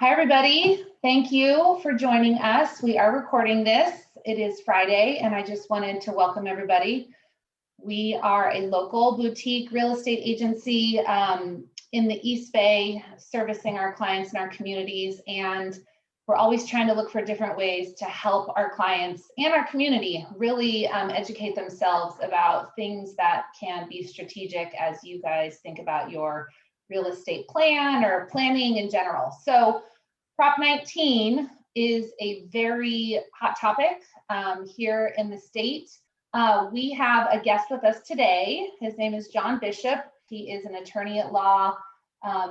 Hi, everybody. Thank you for joining us. We are recording this. It is Friday, and I just wanted to welcome everybody. We are a local boutique real estate agency in the East Bay, servicing our clients in our communities, and we're always trying to look for different ways to help our clients and our community really educate themselves about things that can be strategic as you guys think about your real estate plan or planning in general. So Prop 19 is a very hot topic here in the state. We have a guest with us today. His name is John Bishop. He is an attorney at law,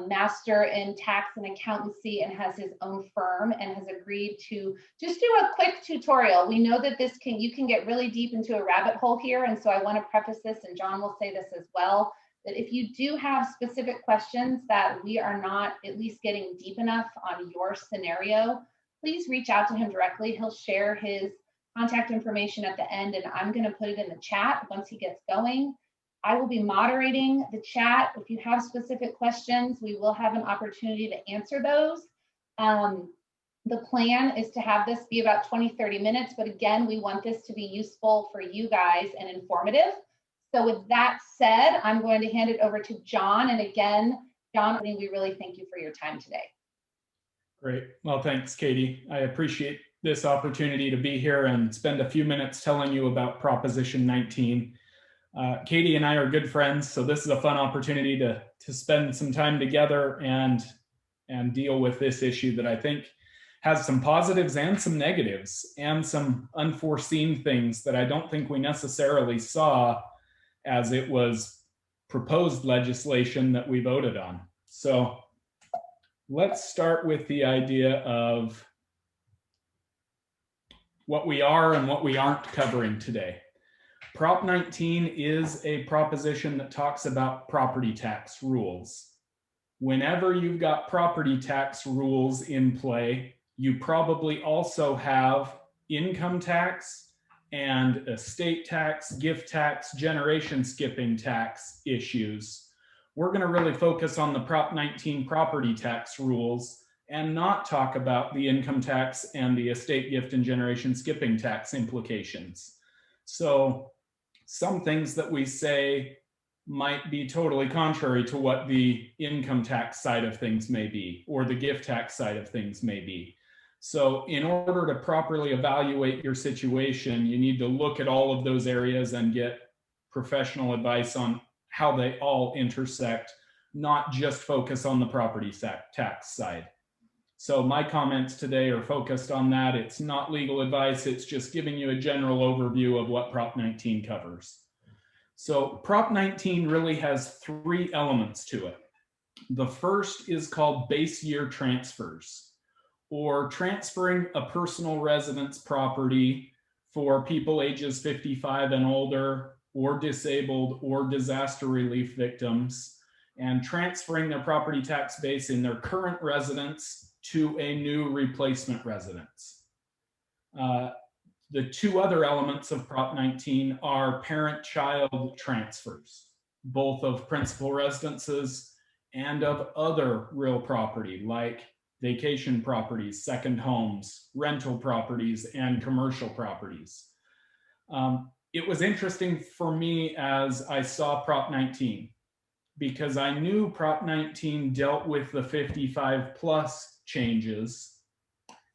master in tax and accountancy, and has his own firm and has agreed to just do a quick tutorial. We know that you can get really deep into a rabbit hole here, and so I want to preface this, and John will say this as well, that if you do have specific questions that we are not at least getting deep enough on your scenario, please reach out to him directly. He'll share his contact information at the end, and I'm going to put it in the chat once he gets going. I will be moderating the chat. If you have specific questions, we will have an opportunity to answer those. The plan is to have this be about 20-30 minutes, but again, we want this to be useful for you guys and informative. So with that said, I'm going to hand it over to John. And again, John, we really thank you for your time today. Great. Well, thanks, Katie. I appreciate this opportunity to be here and spend a few minutes telling you about Proposition 19. Katie and I are good friends, so this is a fun opportunity to spend some time together and deal with this issue that I think has some positives and some negatives and some unforeseen things that I don't think we necessarily saw as it was proposed legislation that we voted on. So let's start with the idea of what we are and what we aren't covering today. Prop 19 is a proposition that talks about property tax rules. Whenever you've got property tax rules in play, you probably also have income tax and estate tax, gift tax, generation skipping tax issues. We're going to really focus on the Prop 19 property tax rules and not talk about the income tax and the estate, gift, and generation skipping tax implications. So some things that we say might be totally contrary to what the income tax side of things may be, or the gift tax side of things may be. So in order to properly evaluate your situation, you need to look at all of those areas and get professional advice on how they all intersect, not just focus on the property tax side. So my comments today are focused on that. It's not legal advice. It's just giving you a general overview of what Prop 19 covers. So Prop 19 really has three elements to it. The first is called base year transfers, or transferring a personal residence property for people ages 55 and older, or disabled, or disaster relief victims, and transferring their property tax base in their current residence to a new replacement residence. The two other elements of Prop 19 are parent-child transfers, both of principal residences and of other real property like vacation properties, second homes, rental properties, and commercial properties. It was interesting for me as I saw Prop 19, because I knew Prop 19 dealt with the 55 plus changes,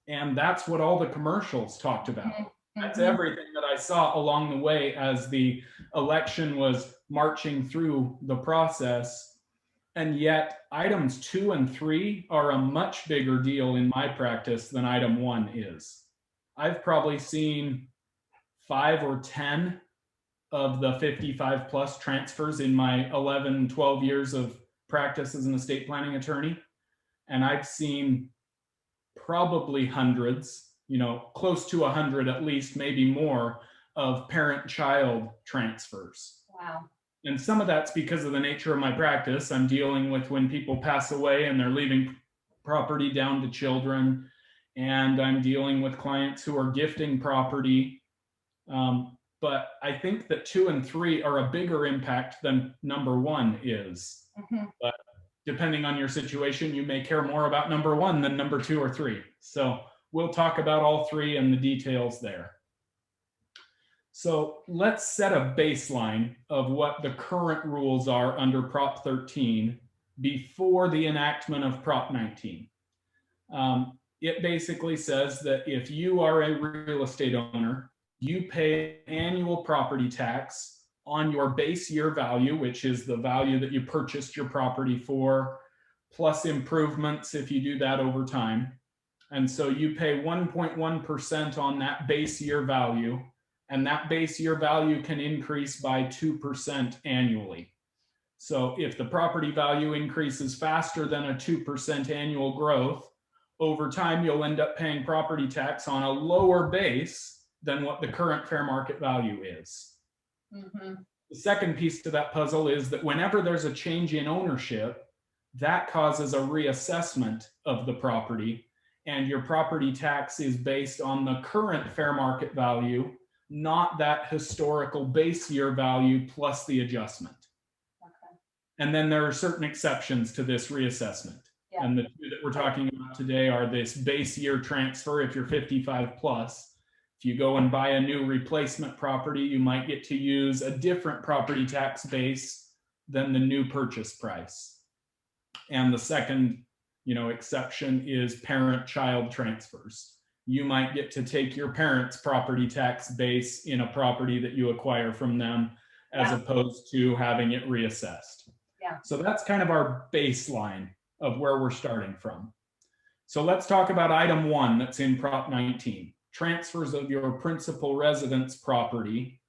and that's what all the commercials talked about. Mm-hmm. That's everything that I saw along the way as the election was marching through the process. And yet items 2 and 3 are a much bigger deal in my practice than item 1 is. I've probably seen 5 or 10 of the 55 plus transfers in my 11, 12 years of practice as an estate planning attorney. And I've seen probably hundreds, close to 100 at least, maybe more, of parent-child transfers. Wow. And some of that's because of the nature of my practice. I'm dealing with when people pass away and they're leaving property down to children. And I'm dealing with clients who are gifting property. But I think that 2 and 3 are a bigger impact than number 1 is. Mm-hmm. But depending on your situation, you may care more about number one than number two or three. So we'll talk about all three and the details there. So let's set a baseline of what the current rules are under Prop 13 before the enactment of Prop 19. It basically says that if you are a real estate owner, you pay annual property tax on your base year value, which is the value that you purchased your property for, plus improvements if you do that over time. And so you pay 1.1% on that base year value, and that base year value can increase by 2% annually. So if the property value increases faster than a 2% annual growth, over time you'll end up paying property tax on a lower base than what the current fair market value is. Mm-hmm. The second piece to that puzzle is that whenever there's a change in ownership, that causes a reassessment of the property, and your property tax is based on the current fair market value, not that historical base year value plus the adjustment. Okay. And then there are certain exceptions to this reassessment. Yeah. And the two that we're talking about today are this base year transfer if you're 55 plus. If you go and buy a new replacement property, you might get to use a different property tax base than the new purchase price. And the second, exception is parent-child transfers. You might get to take your parents' property tax base in a property that you acquire from them, as opposed to having it reassessed. Yeah. So that's kind of our baseline of where we're starting from. So let's talk about item 1 that's in Prop 19, transfers of your principal residence property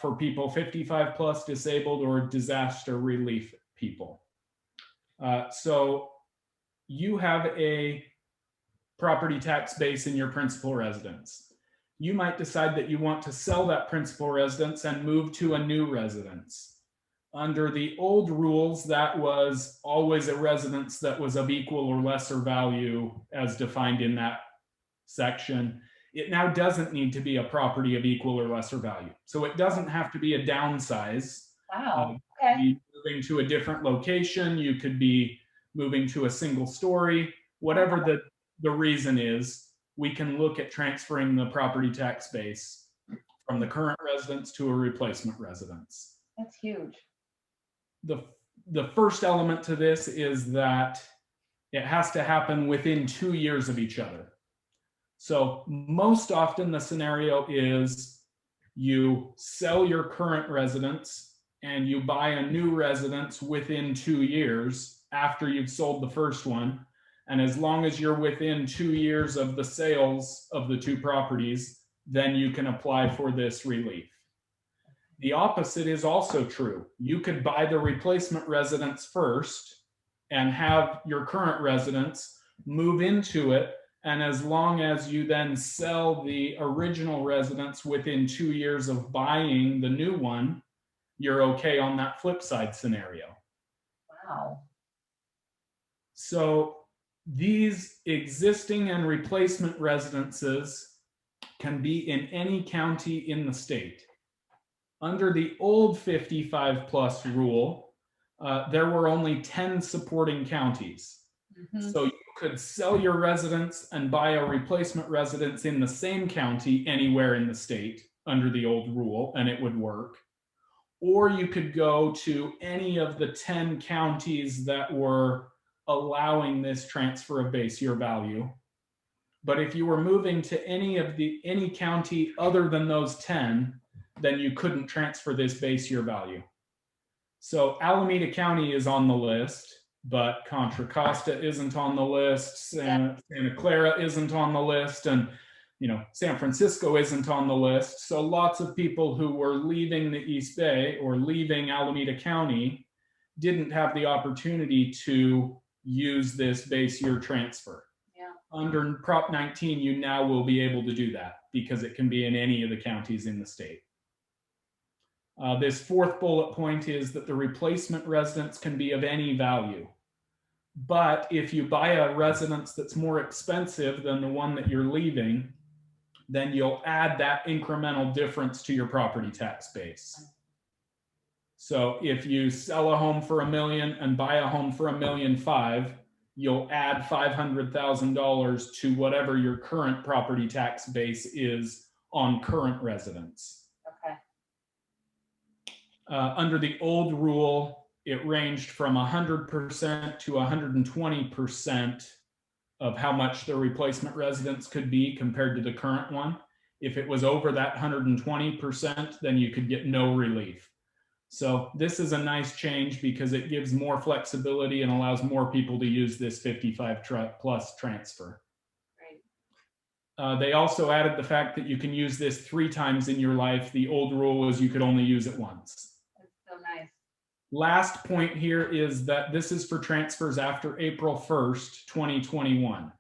for people 55 plus, disabled, or disaster relief people. So you have a property tax base in your principal residence. You might decide that you want to sell that principal residence and move to a new residence. Under the old rules, that was always a residence that was of equal or lesser value as defined in that section. It now doesn't need to be a property of equal or lesser value. So it doesn't have to be a downsize. Wow. Okay. Be moving to a different location. You could be moving to a single story. Whatever the reason is, we can look at transferring the property tax base from the current residence to a replacement residence. That's huge. The first element to this is that it has to happen within 2 years of each other. So most often the scenario is you sell your current residence and you buy a new residence within 2 years after you've sold the first one. And as long as you're within 2 years of the sales of the two properties, then you can apply for this relief. The opposite is also true. You could buy the replacement residence first and have your current residence move into it. And as long as you then sell the original residence within 2 years of buying the new one, you're okay on that flip side scenario. Wow. So these existing and replacement residences can be in any county in the state. Under the old 55 plus rule, there were only 10 supporting counties. Mm-hmm. So you could sell your residence and buy a replacement residence in the same county anywhere in the state under the old rule, and it would work. Or you could go to any of the 10 counties that were allowing this transfer of base year value. But if you were moving to any county other than those 10, then you couldn't transfer this base year value. So Alameda County is on the list, but Contra Costa isn't on the list, Santa Clara isn't on the list, and San Francisco isn't on the list. So lots of people who were leaving the East Bay or leaving Alameda County didn't have the opportunity to use this base year transfer. Yeah. Under Prop 19, you now will be able to do that because it can be in any of the counties in the state. This fourth bullet point is that the replacement residence can be of any value. But if you buy a residence that's more expensive than the one that you're leaving, then you'll add that incremental difference to your property tax base. So if you sell a home for $1 million and buy a home for $1.5 million, you'll add $500,000 to whatever your current property tax base is on current residents. Okay. Under the old rule, it ranged from 100% to 120% of how much the replacement residence could be compared to the current one. If it was over that 120%, then you could get no relief. So this is a nice change because it gives more flexibility and allows more people to use this 55 plus transfer. Right. They also added the fact that you can use this 3 times in your life. The old rule was you could only use it once. That's so nice. Last point here is that this is for transfers after April 1st, 2021.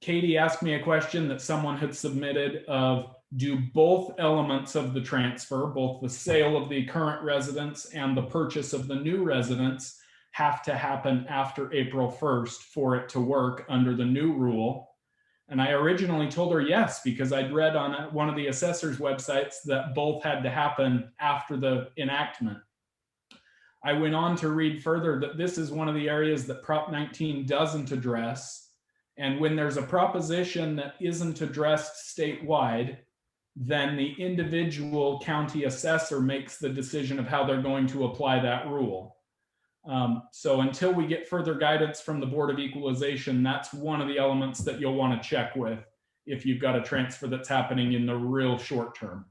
Katie asked me a question that someone had submitted of, do both elements of the transfer, both the sale of the current residence and the purchase of the new residence, have to happen after April 1st for it to work under the new rule? And I originally told her yes, because I'd read on one of the assessor's websites that both had to happen after the enactment. I went on to read further that this is one of the areas that Prop 19 doesn't address. And when there's a proposition that isn't addressed statewide, then the individual county assessor makes the decision of how they're going to apply that rule. So until we get further guidance from the Board of Equalization, that's one of the elements that you'll want to check with if you've got a transfer that's happening in the real short term.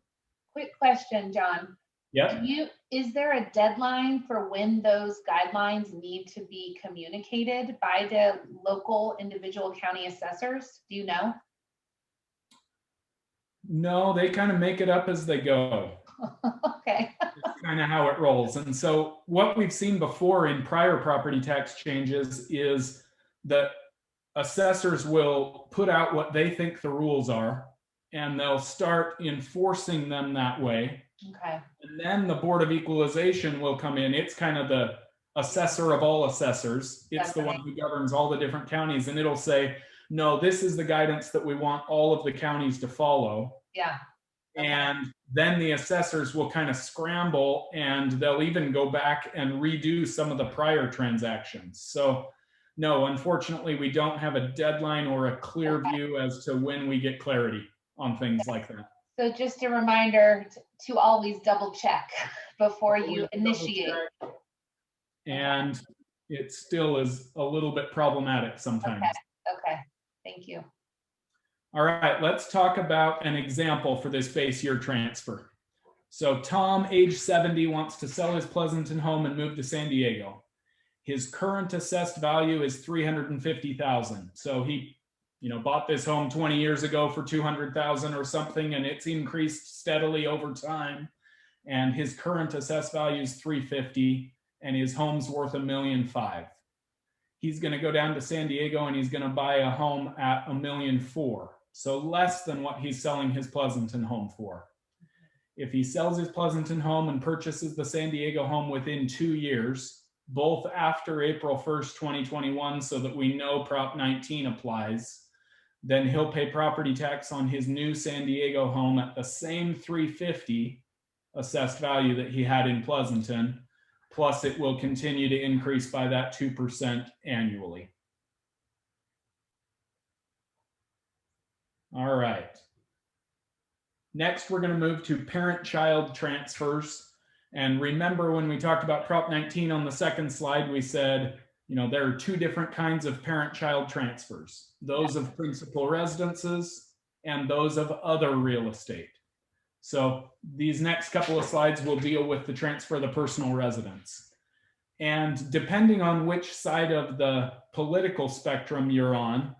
Quick question, John. Yep. Is there a deadline for when those guidelines need to be communicated by the local individual county assessors? Do you know? No, they kind of make it up as they go. Okay. It's kind of how it rolls. And so what we've seen before in prior property tax changes is that assessors will put out what they think the rules are, and they'll start enforcing them that way. Okay. And then the Board of Equalization will come in. It's kind of the assessor of all assessors. It's the one who governs all the different counties, and it'll say, no, this is the guidance that we want all of the counties to follow. Yeah. Okay. And then the assessors will kind of scramble, and they'll even go back and redo some of the prior transactions. So no, unfortunately, we don't have a deadline or a clear view as to when we get clarity on things like that. So just a reminder to always double check before you initiate. And it still is a little bit problematic sometimes. Okay. Thank you. All right, let's talk about an example for this base year transfer. So Tom, age 70, wants to sell his Pleasanton home and move to San Diego. His current assessed value is $350,000. So he, bought this home 20 years ago for $200,000 or something, and it's increased steadily over time. And his current assessed value is $350,000, and his home's worth $1.5 million. He's going to go down to San Diego and he's going to buy a home at $1.4 million. So less than what he's selling his Pleasanton home for. If he sells his Pleasanton home and purchases the San Diego home within 2 years, both after April 1st, 2021, so that we know Prop 19 applies, then he'll pay property tax on his new San Diego home at the same $350,000 assessed value that he had in Pleasanton, plus it will continue to increase by that 2% annually. All right. Next, we're going to move to parent-child transfers. And remember, when we talked about Prop 19 on the second slide, we said, there are 2 different kinds of parent-child transfers, those of principal residences and those of other real estate. So these next couple of slides will deal with the transfer of the personal residence. And depending on which side of the political spectrum you're on,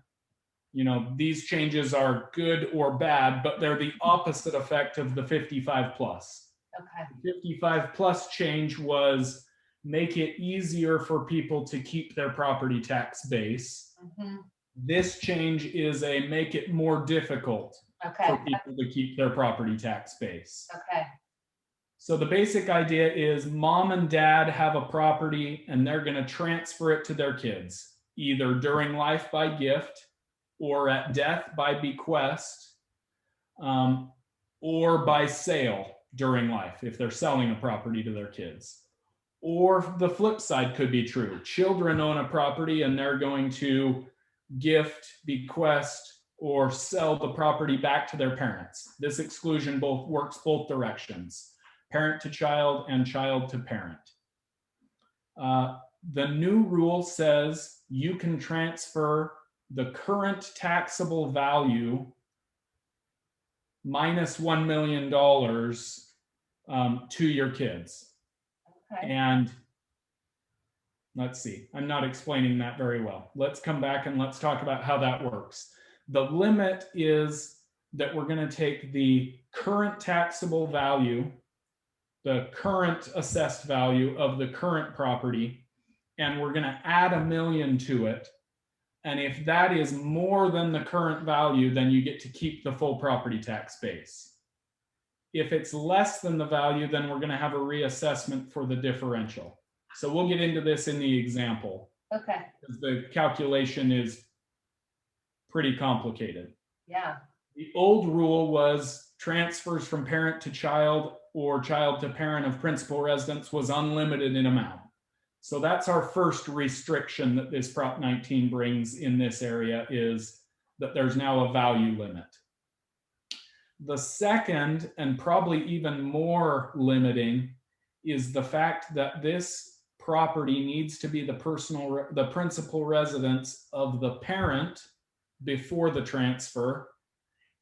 these changes are good or bad, but they're the opposite effect of the 55 plus. Okay. The 55 plus change was make it easier for people to keep their property tax base. Mm-hmm. This change is a make it more difficult for people to keep their property tax base. Okay. So the basic idea is mom and dad have a property and they're going to transfer it to their kids, either during life by gift or at death by bequest, or by sale. during life if they're selling a property to their kids. Or the flip side could be true. Children own a property and they're going to gift, bequest, or sell the property back to their parents. This exclusion works both directions, parent to child and child to parent. The new rule says you can transfer the current taxable value minus $1 million to your kids. Okay. And let's see, I'm not explaining that very well. Let's come back and let's talk about how that works. The limit is that we're going to take the current taxable value, the current assessed value of the current property, and we're going to add $1 million to it. And if that is more than the current value, then you get to keep the full property tax base. If it's less than the value, then we're going to have a reassessment for the differential. So we'll get into this in the example. Okay. Because the calculation is pretty complicated. Yeah. The old rule was transfers from parent to child or child to parent of principal residence was unlimited in amount. So that's our first restriction that this Prop 19 brings in this area, is that there's now a value limit. The second, and probably even more limiting, is the fact that this property needs to be the principal residence of the parent before the transfer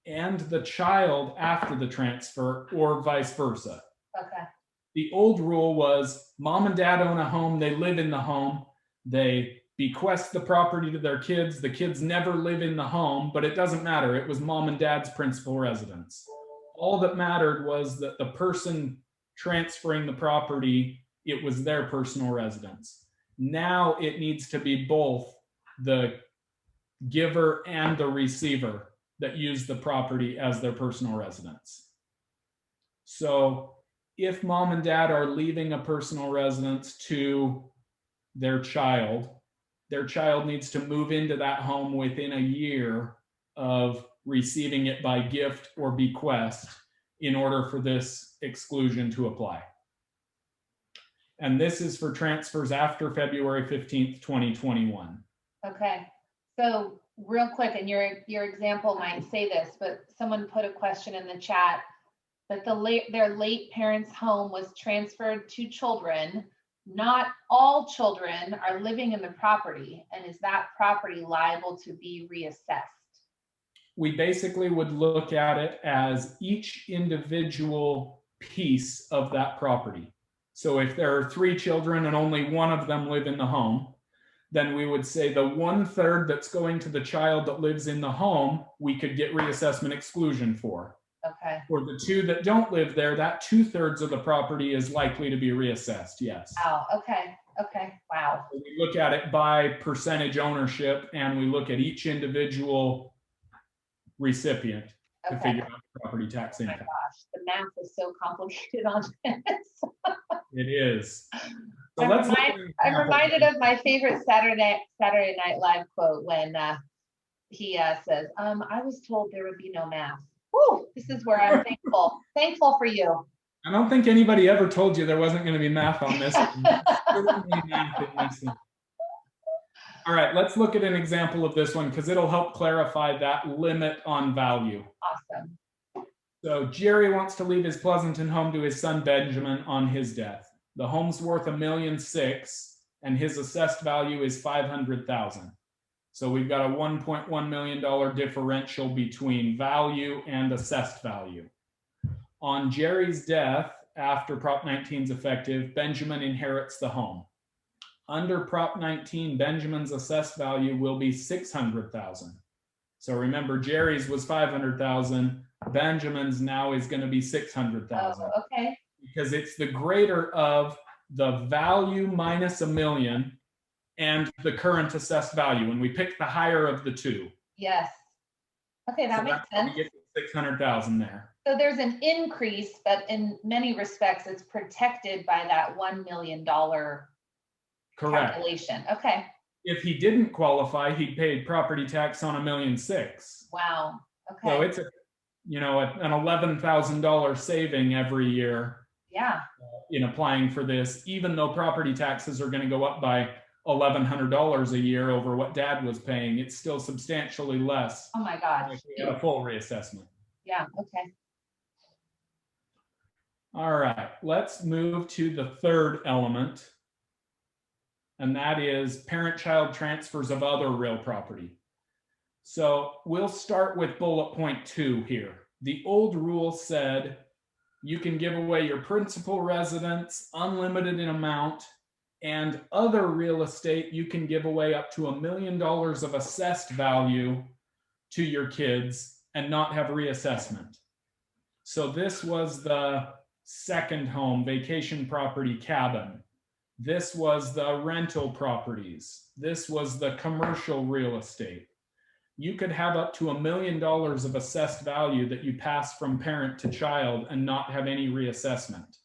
and the child after the transfer, or vice versa. Okay. The old rule was mom and dad own a home, they live in the home, they bequest the property to their kids, the kids never live in the home, but it doesn't matter, it was mom and dad's principal residence. All that mattered was that the person transferring the property, it was their personal residence. Now it needs to be both the giver and the receiver that use the property as their personal residence. So if mom and dad are leaving a personal residence to their child needs to move into that home within a year of receiving it by gift or bequest in order for this exclusion to apply. And this is for transfers after February 15th, 2021. Okay. So real quick, and your example might say this, but someone put a question in the chat that their late parents' home was transferred to children. Not all children are living in the property, and is that property liable to be reassessed? We basically would look at it as each individual piece of that property. So if there are 3 children and only one of them live in the home, then we would say the 1/3 that's going to the child that lives in the home, we could get reassessment exclusion for. Okay. For the 2 that don't live there, that 2/3 of the property is likely to be reassessed, yes. Wow, okay, okay, wow. So we look at it by percentage ownership, and we look at each individual recipient to figure out the property tax Oh my impact. gosh, the math is so complicated on this. It is. So I'm reminded of my favorite Saturday Night Live quote when he says, I was told there would be no math. Whew, this is where I'm thankful for you. I don't think anybody ever told you there wasn't going to be math on this. All right, let's look at an example of this one because it'll help clarify that limit on value. Awesome. So Jerry wants to leave his Pleasanton home to his son Benjamin on his death. The home's worth $1.6 million, and his assessed value is $500,000. So we've got a $1.1 million differential between value and assessed value. On Jerry's death, after Prop 19 is effective, Benjamin inherits the home. Under Prop 19, Benjamin's assessed value will be $600,000. So remember, Jerry's was $500,000. Benjamin's now is going to be $600,000. Oh, okay. Because it's the greater of the value minus $1 million and the current assessed value, and we pick the higher of the 2. Yes. Okay, that makes sense. We get $600,000 there. So there's an increase, but in many respects, it's protected by that $1 million calculation. Okay. If he didn't qualify, he paid property tax on $1.6 million. Wow. Okay. So an $11,000 saving every year Yeah. in applying for this, even though property taxes are going to go up by $1,100 a year over what dad was paying. It's still substantially less Oh my gosh. if we had a full reassessment. Yeah. Okay. All right, let's move to the third element, and that is parent-child transfers of other real property. So we'll start with bullet point 2 here. The old rule said you can give away your principal residence, unlimited in amount, and other real estate you can give away up to $1 million of assessed value to your kids and not have reassessment. So this was the second home, vacation property, cabin. This was the rental properties. This was the commercial real estate. You could have up to $1 million of assessed value that you pass from parent to child and not have any reassessment.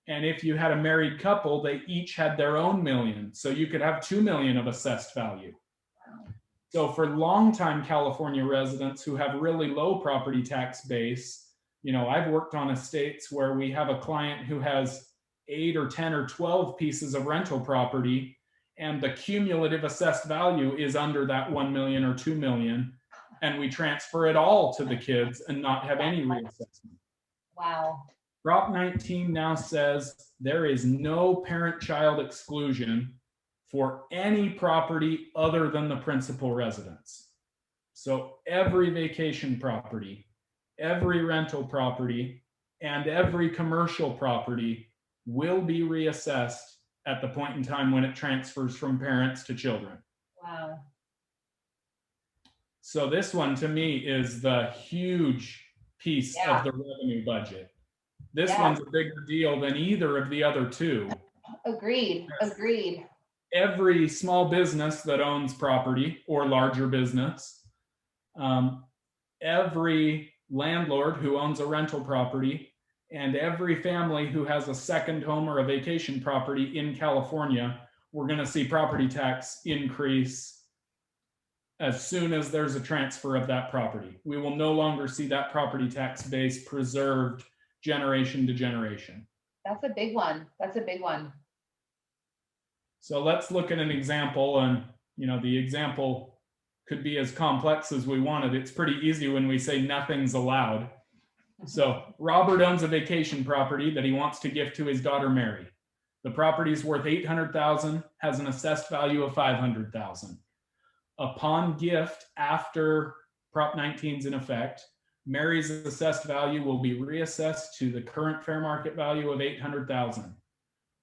And if you had a married couple, they each had their own million. So you could have 2 million of assessed value. So for longtime California residents who have really low property tax base, I've worked on estates where we have a client who has 8 or 10 or 12 pieces of rental property, and the cumulative assessed value is under that 1 million or 2 million, and we transfer it all to the kids and not have any reassessment. Wow. Prop 19 now says there is no parent-child exclusion for any property other than the principal residence. So every vacation property, every rental property, and every commercial property will be reassessed at the point in time when it transfers from parents to children. Wow. So this one to me is the huge piece of the revenue budget. This one's a bigger deal than either of the other two. Agreed. Every small business that owns property or larger business, every landlord who owns a rental property, and every family who has a second home or a vacation property in California, we're going to see property tax increase as soon as there's a transfer of that property. We will no longer see that property tax base preserved generation to generation. That's a big one. So let's look at an example, and the example could be as complex as we wanted. It's pretty easy when we say nothing's allowed. So Robert owns a vacation property that he wants to gift to his daughter Mary. The property is worth $800,000, has an assessed value of $500,000. Upon gift, after Prop 19 is in effect, Mary's assessed value will be reassessed to the current fair market value of $800,000.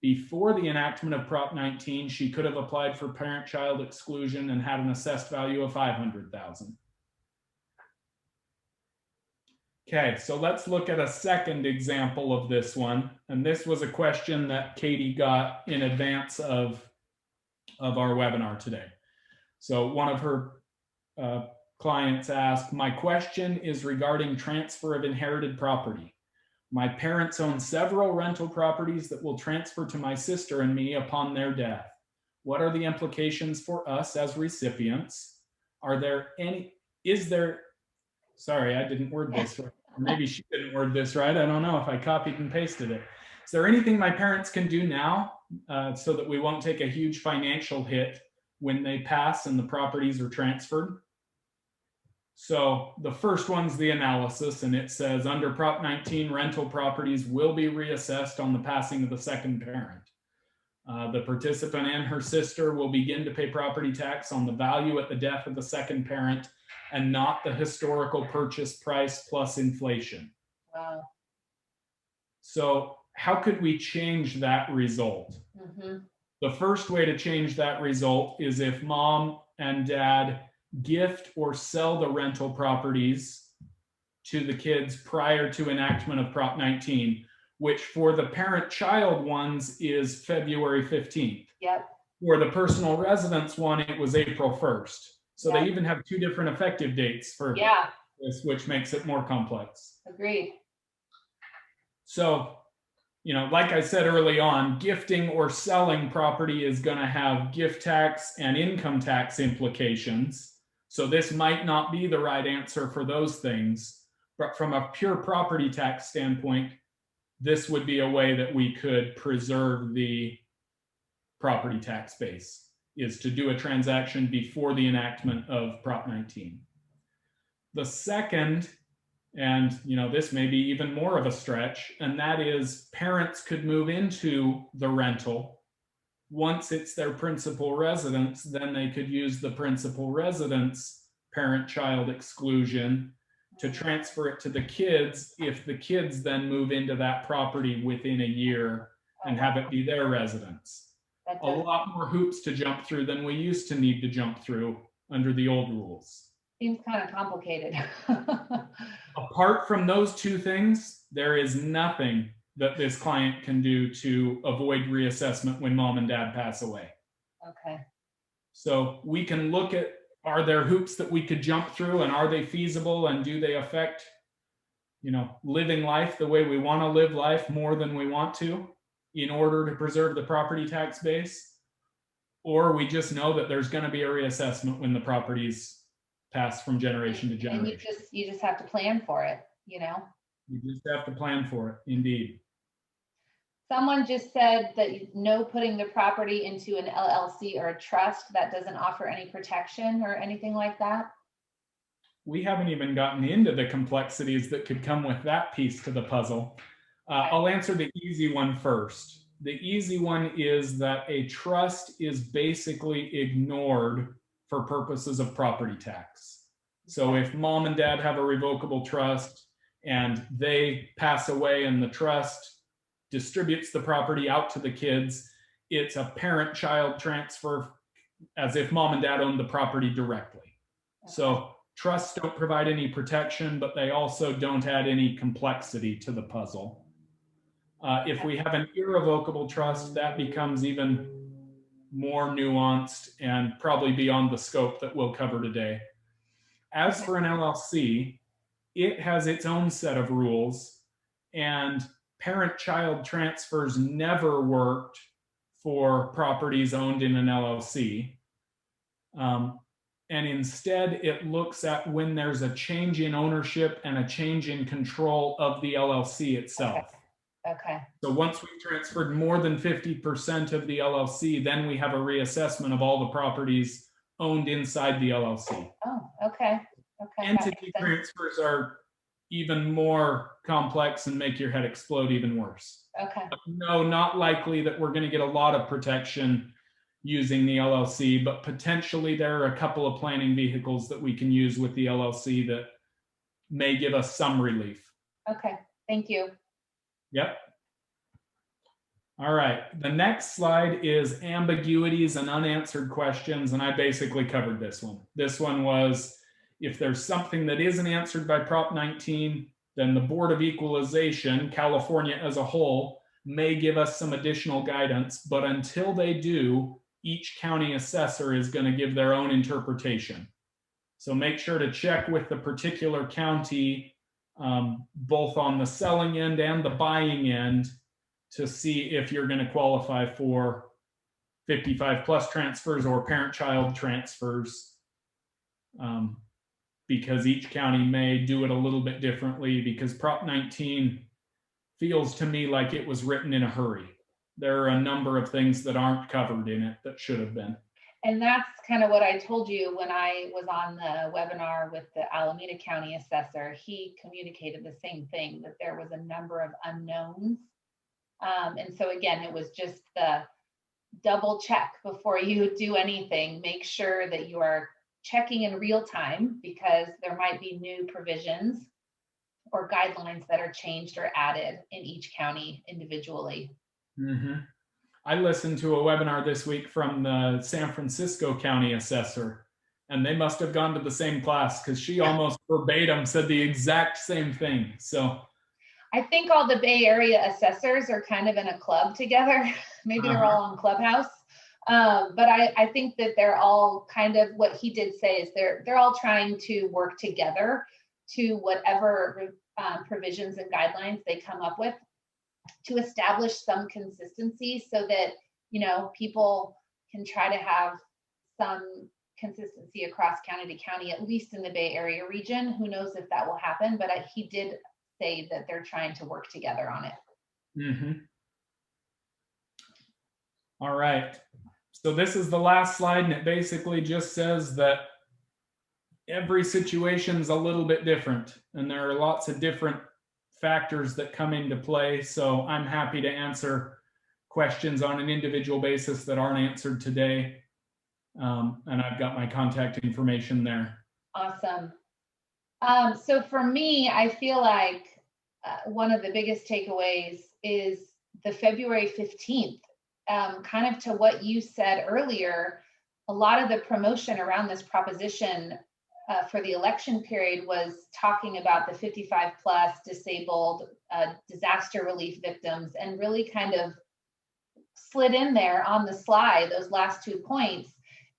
Before the enactment of Prop 19, she could have applied for parent-child exclusion and had an assessed value of $500,000. Okay, so let's look at a second example of this one. And this was a question that Katie got in advance of our webinar today. So one of her clients asked, my question is regarding transfer of inherited property. My parents own several rental properties that will transfer to my sister and me upon their death. What are the implications for us as recipients? Sorry, I didn't word this right. Maybe she didn't word this right. I don't know if I copied and pasted it. Is there anything my parents can do now so that we won't take a huge financial hit when they pass and the properties are transferred? So the first one's the analysis, and it says under Prop 19, rental properties will be reassessed on the passing of the second parent. The participant and her sister will begin to pay property tax on the value at the death of the second parent and not the historical purchase price plus inflation. Wow. So how could we change that result? The first way to change that result is if mom and dad gift or sell the rental properties to the kids prior to enactment of Prop 19, which for the parent-child ones is February 15th. Yep. For the personal residence one, it was April 1st. So they even have two different effective dates for this, which makes it more complex. Agreed. So, like I said early on, gifting or selling property is going to have gift tax and income tax implications. So this might not be the right answer for those things. But from a pure property tax standpoint, this would be a way that we could preserve the property tax base, is to do a transaction before the enactment of Prop 19. The second, and this may be even more of a stretch, and that is parents could move into the rental. Once it's their principal residence, then they could use the principal residence parent-child exclusion to transfer it to the kids if the kids then move into that property within a year and have it be their residence. A lot more hoops to jump through than we used to need to jump through under the old rules. Seems kind of complicated. Apart from those two things, there is nothing that this client can do to avoid reassessment when mom and dad pass away. Okay. So we can look at, are there hoops that we could jump through, and are they feasible, and do they affect, living life the way we want to live life more than we want to in order to preserve the property tax base? Or we just know that there's going to be a reassessment when the properties pass from generation to generation. And you just have to plan for it, You just have to plan for it, indeed. Someone just said that no putting the property into an LLC or a trust, that doesn't offer any protection or anything like that. We haven't even gotten into the complexities that could come with that piece to the puzzle. I'll answer the easy one first. The easy one is that a trust is basically ignored for purposes of property tax. So if mom and dad have a revocable trust and they pass away and the trust distributes the property out to the kids, it's a parent-child transfer as if mom and dad owned the property directly. So trusts don't provide any protection, but they also don't add any complexity to the puzzle. If we have an irrevocable trust, that becomes even more nuanced and probably beyond the scope that we'll cover today. As for an LLC, it has its own set of rules, and parent-child transfers never worked for properties owned in an LLC. And instead, it looks at when there's a change in ownership and a change in control of the LLC itself. Okay. So once we've transferred more than 50% of the LLC, then we have a reassessment of all the properties owned inside the LLC. Oh, okay. Entity transfers are even more complex and make your head explode even worse. Okay. No, not likely that we're going to get a lot of protection using the LLC, but potentially there are a couple of planning vehicles that we can use with the LLC that may give us some relief. Okay, thank you. Yep. All right, the next slide is ambiguities and unanswered questions, and I basically covered this one. This one was, if there's something that isn't answered by Prop 19, then the Board of Equalization, California as a whole, may give us some additional guidance, but until they do, each county assessor is going to give their own interpretation. So make sure to check with the particular county, both on the selling end and the buying end, to see if you're going to qualify for 55 plus transfers or parent-child transfers, because each county may do it a little bit differently, because Prop 19 feels to me like it was written in a hurry. There are a number of things that aren't covered in it that should have been. And that's kind of what I told you when I was on the webinar with the Alameda County assessor. He communicated the same thing, that there was a number of unknowns. And so again, it was just the double check before you do anything. Make sure that you are checking in real time, because there might be new provisions or guidelines that are changed or added in each county individually. Mm-hmm. I listened to a webinar this week from the San Francisco County assessor, and they must have gone to the same class, because she almost verbatim said the exact same thing. So I think all the Bay Area assessors are kind of in a club together. Maybe they're all on Clubhouse. But I think that they're all kind of, what he did say is they're all trying to work together to whatever provisions and guidelines they come up with, to establish some consistency, so that, people can try to have some consistency across county to county, at least in the Bay Area region. Who knows if that will happen, but he did say that they're trying to work together on it. Mm-hmm. All right. So this is the last slide, and it basically just says that every situation's a little bit different, and there are lots of different factors that come into play. So I'm happy to answer questions on an individual basis that aren't answered today. And I've got my contact information there. Awesome. So for me, I feel like one of the biggest takeaways is the February 15th. Kind of to what you said earlier, a lot of the promotion around this proposition for the election period was talking about the 55 plus disabled disaster relief victims, and really kind of slid in there on the slide those last 2 points.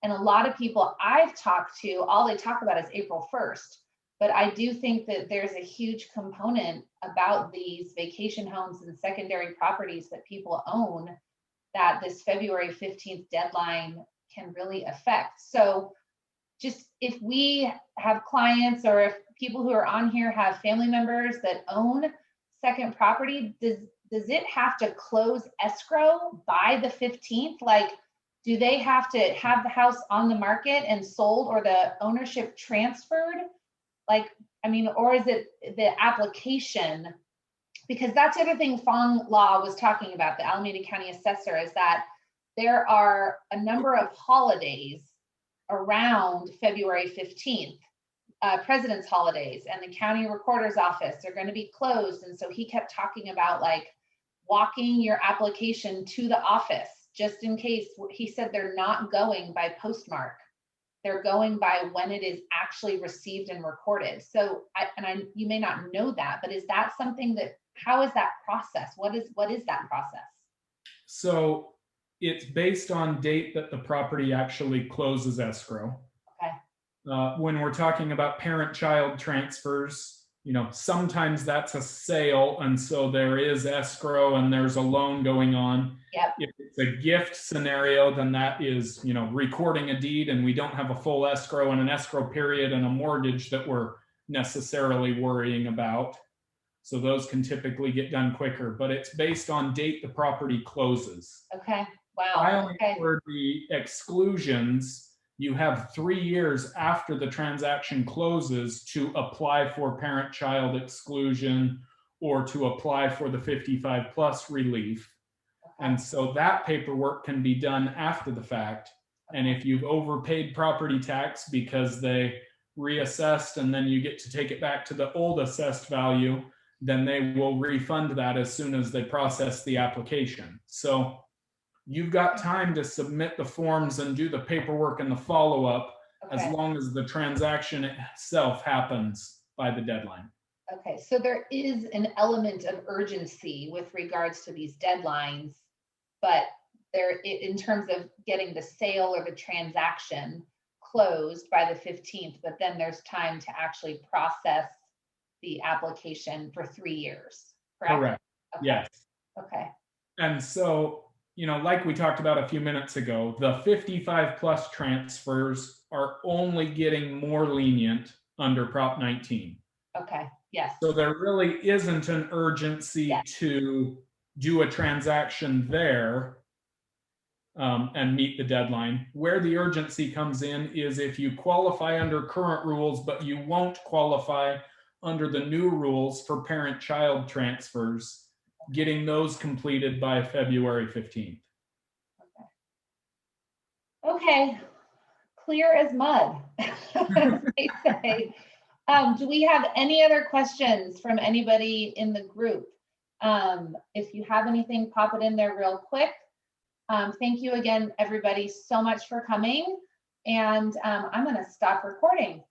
And a lot of people I've talked to, all they talk about is April 1st. But I do think that there's a huge component about these vacation homes and secondary properties that people own that this February 15th deadline can really affect. So just if we have clients, or if people who are on here have family members that own second property, does it have to close escrow by the 15th? Like, do they have to have the house on the market and sold, or the ownership transferred? Like, I mean, or is it the application? Because that's the other thing Fong Law was talking about, the Alameda County Assessor, is that there are a number of holidays around February 15th, President's holidays, and the county recorder's office are going to be closed. And so he kept talking about like walking your application to the office, just in case. He said they're not going by postmark. They're going by when it is actually received and recorded. So you may not know that, but is that something that, how is that process? What is that process? So it's based on date that the property actually closes escrow. Okay. When we're talking about parent-child transfers, sometimes that's a sale, and so there is escrow and there's a loan going on. Yep. If it's a gift scenario, then that is, recording a deed, and we don't have a full escrow and an escrow period and a mortgage that we're necessarily worrying about. So those can typically get done quicker, but it's based on date the property closes. Okay. Wow. Filing Okay. for the exclusions, you have 3 years after the transaction closes to apply for parent-child exclusion or to apply for the 55 plus relief. Okay. And so that paperwork can be done after the fact. And if you've overpaid property tax because they reassessed and then you get to take it back to the old assessed value, then they will refund that as soon as they process the application. So you've got time to submit the forms and do the paperwork and the follow-up, Okay. as long as the transaction itself happens by the deadline. Okay, so there is an element of urgency with regards to these deadlines, but there, in terms of getting the sale or the transaction closed by the 15th, but then there's time to actually process the application for 3 years, correct? Correct. Okay. Yes. Okay. And so, like we talked about a few minutes ago, the 55 plus transfers are only getting more lenient under Prop 19. Okay. Yes. So there really isn't an urgency to do a transaction there and meet the deadline. Where the urgency comes in is if you qualify under current rules, but you won't qualify under the new rules for parent-child transfers, getting those completed by February 15th. Okay. Clear as mud, as they say. Do we have any other questions from anybody in the group? If you have anything, pop it in there real quick. Thank you again, everybody, so much for coming. And I'm going to stop recording.